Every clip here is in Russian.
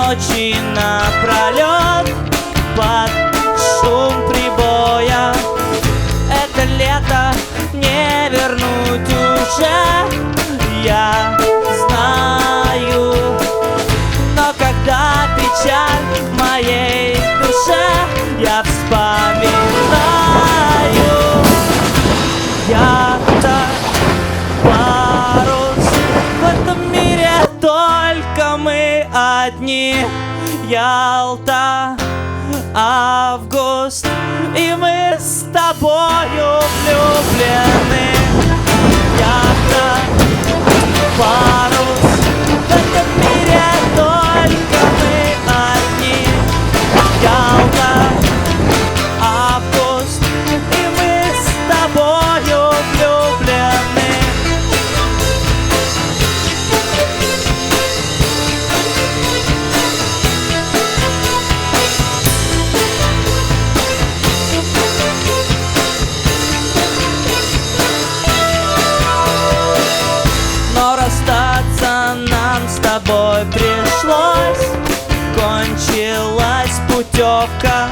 ночи напролет под шум прибоя. Это лето не вернуть уже, я знаю. Но когда печаль в моей душе, я вспоминаю. Я-то парус, в этом мире только мы одни. Ялта, август, и мы с тобою влюблены. Я-то парус, в этом мире только мы одни. Ялта, август, и мы с тобою влюблены. Но расстаться нам с тобой пришлось. Кончилась путевка,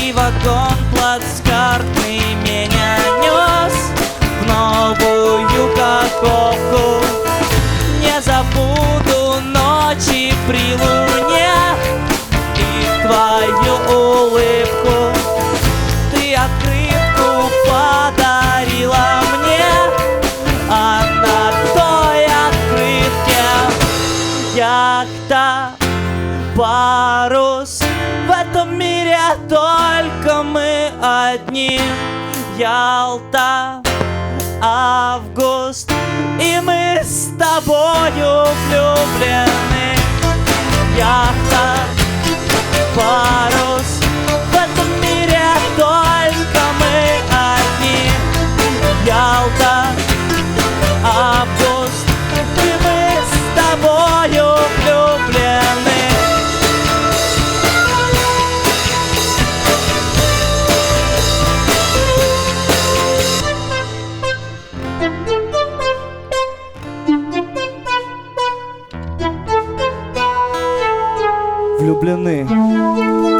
и вагон плацкартный меня нес в новую Каховку. Не забуду ночи при луне и твою улыбку. Ты открытку подарила мне, а на той открытке яхта, парус. В этом мире только мы одни. Ялта, август, и мы с тобою влюблены. Яхта, парус, в этом мире только мы одни. Ялта, август, и мы с тобою влюблены. Влюблены.